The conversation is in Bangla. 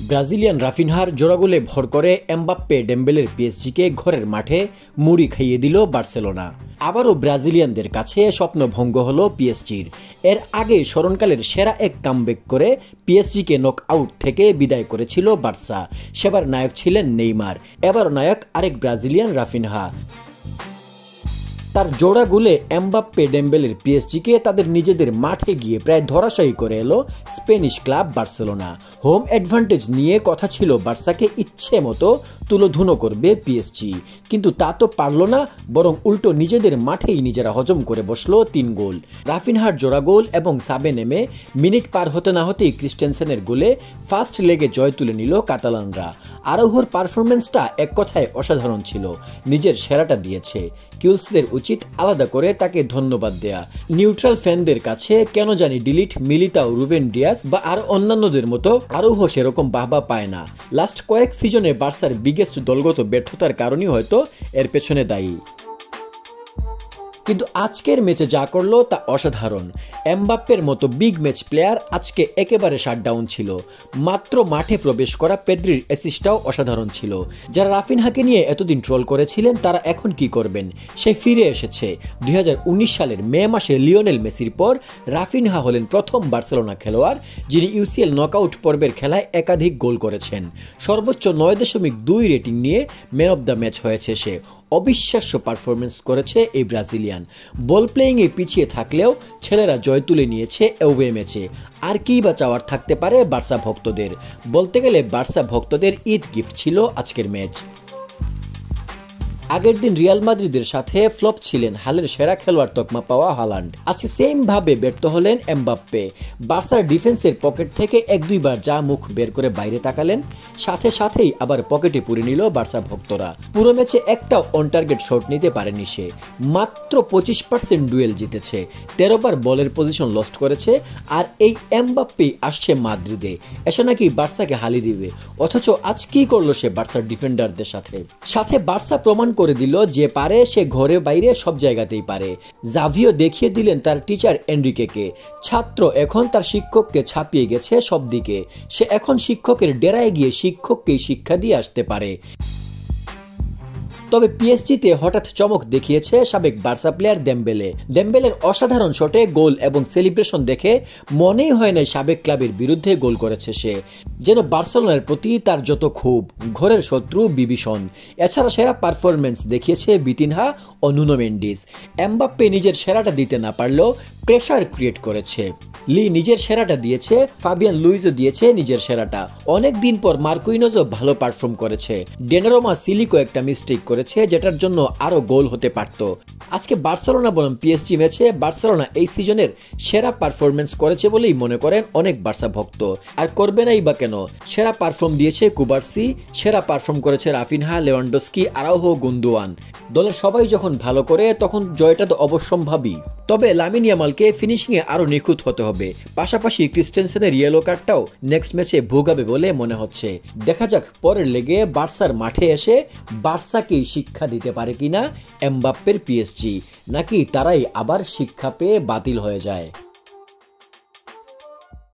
ব্রাজিলিয়ান রাফিনহার জোড়া গোলে ভর করে এমবাপ্পে ডেম্বেলের পিএসজিকে ঘরের মাঠে মুড়ি খাইয়ে দিল বার্সেলোনা। আবারও ব্রাজিলিয়ানদের কাছে স্বপ্নভঙ্গ হল পিএসজির। এর আগে স্মরণকালের সেরা এক কামব্যাক করে পিএসজিকে নক আউট থেকে বিদায় করেছিল বার্সা। সেবার নায়ক ছিলেন নেইমার, এবার নায়ক আরেক ব্রাজিলিয়ান রাফিনহা। তার জোড়া গোলে এমবাপ্পে ডেম্বেলের পিএসজিকে তাদের নিজেদের মাঠে গিয়ে প্রায় ধরাশায়ী করে এলো Spanish club Barcelona. Home advantage নিয়ে কথা ছিল বার্সাকে ইচ্ছে মতো তুলোধুনো করবে পিএসজি, কিন্তু তা তো পারল না, বরং উল্টো নিজেদের মাঠেই নিজেরা হজম করে বসলো 3 গোল। রাফিনহার জোড়া গোল এবং সাবে নেমে মিনিট পার হতে না হতেই ক্রিস্টেনসেনের গোলে ফার্স্ট লেগে জয় তুলে নিল কাতালানরা। আরাউহোর পারফরমেন্সটা এক কথায় অসাধারণ ছিল, নিজের সেরাটা দিয়েছে। কিউলসদের উচিত আলাদা করে তাকে ধন্যবাদ দেয়া। নিউট্রাল ফ্যানদের কাছে কেন জানি ডিলিট, মিলিতাও, রুবেন ডিয়াস বা আর অন্যান্যদের মতো আরাউহো সেরকম বাহবা পায় না। লাস্ট কয়েক সিজনে বার্সার বিগেস্ট দলগত ব্যর্থতার কারণেই হয়তো এর পেছনে দায়ী। কিন্তু আজকের ম্যাচে যা করলো তা অসাধারণ। এমবাপ্পের মতো বিগ ম্যাচ প্লেয়ার আজকে একেবারে শাটডাউন ছিল। মাত্র মাঠে প্রবেশ করা পেদ্রির অ্যাসিস্টটাও অসাধারণ ছিল। যারা রাফিনহাকে নিয়ে এতদিন ট্রোল করেছিলেন তারা এখন কি করবেন, সে ফিরে এসেছে। 2019 সালের মে মাসে লিওনেল মেসির পর রাফিনহা হলেন প্রথম বার্সেলোনা খেলোয়াড় যিনি ইউসিএল নকআউট পর্বের খেলায় একাধিক গোল করেছেন। সর্বোচ্চ 9.2 রেটিং নিয়ে ম্যান অব দ্য ম্যাচ হয়েছে সে। অবিশ্বাস্য পারফরমেন্স করেছে এই ব্রাজিলিয়ান। বল প্লেয়িংয়ে পিছিয়ে থাকলেও ছেলেরা জয় তুলে নিয়েছে অ্যাওয়ে ম্যাচে। আর কি বা চাওয়ার থাকতে পারে বার্সা ভক্তদের? বলতে গেলে বার্সা ভক্তদের ঈদ গিফট ছিল আজকের ম্যাচ। আগের দিন রিয়াল মাদ্রিদের সাথে ফ্লপ ছিলেন হালের সেরা খেলোয়াড় তকমা পাওয়া হালান্ড। আজকে সেম ভাবে ব্যর্থ হলেন এমবাপ্পে। বার্সার ডিফেন্সের পকেট থেকে 1-2 বার যা মুখ বের করে বাইরে তাকালেন, সাথে সাথেই আবার পকেটে পুরে নিল বার্সা ভক্তরা। পুরো ম্যাচে একটাও অন টার্গেট শট নিতে পারেনি সে। মাত্র 25% ডুয়েল জিতেছে, 13 বার বলের পজিশন লস্ট করেছে। আর এই এমবাপ্পে আসছে মাদ্রিদে, এসে নাকি বার্সাকে হালি দিবে। অথচ আজ কি করলো সে বার্সার ডিফেন্ডারদের সাথে বার্সা প্রমাণ করে দিল যে পারে, সে ঘরে বাইরে সব জায়গাতেই পারে। জাভিও দেখিয়ে দিলেন তার টিচার এনরিকেকে। ছাত্র এখন তার শিক্ষককে ছাপিয়ে গেছে সব দিকে। সে এখন শিক্ষকের ডেরায় গিয়ে শিক্ষককেই শিক্ষা দিয়ে আসতে পারে। তবে পিএসজিতে হঠাৎ চমক দেখিয়েছে সাবেক বার্সা প্লেয়ার দেম্বেলের অসাধারণ শটে গোল এবং সেলিব্রেশন দেখে মনেই হয় না সাবেক ক্লাবের বিরুদ্ধে গোল করেছে সে। যেন বার্সেলোনার প্রতি তার যত ক্ষোভ, ঘরের শত্রু বিভীষণ। এছাড়া সেরা পারফরমেন্স দেখিয়েছে বিতিনহা ও নুনো মেন্ডিস। এমবাপ্পে নিজের সেরাটা দিতে না পারলেও প্রেসার ক্রিয়েট করেছে। লি নিজের সেরাটা দিয়েছে, ফাবিয়ান লুইজও দিয়েছে নিজের সেরাটা। অনেক দিন পর মার্কুইনোজও ভালো পারফর্ম করেছে। ডেনারোমা সিলিকো একটা মিস্টেক করেছে যেটার জন্য আরো গোল হতে পারত। আজকে বার্সেলোনা বনাম পিএসজি ম্যাচে বার্সেলোনা এই সিজনের সেরা পারফরমেন্স করেছে বলেই মনে করেন অনেক বার্সা ভক্ত। আর করবে নাই বা কেন? সেরা পারফর্ম দিয়েছে কুবার্সি, সেরা পারফর্ম করেছে রাফিনহা, লেভানডস্কি, আরাউহো, গুন্দোয়ান। দলের সবাই যখন ভালো করে তখন জয়টা তো অবশ্যম্ভাবী। তবে লামিন ইয়ামালকে ফিনিশিংয়ে আরো নিখুঁত হতে হবে। পাশাপাশি ক্রিস্টেনসেনের ইয়েলো কার্ডটাও নেক্সট ম্যাচে ভোগাবে বলে মনে হচ্ছে। দেখা যাক পরের লেগে বার্সার মাঠে এসে বার্সাকেই শিক্ষা দিতে পারে কিনা এমবাপ্পের পিএসজি, নাকি তারাই আবার শিক্ষা পেয়ে বাতিল হয়ে যায়।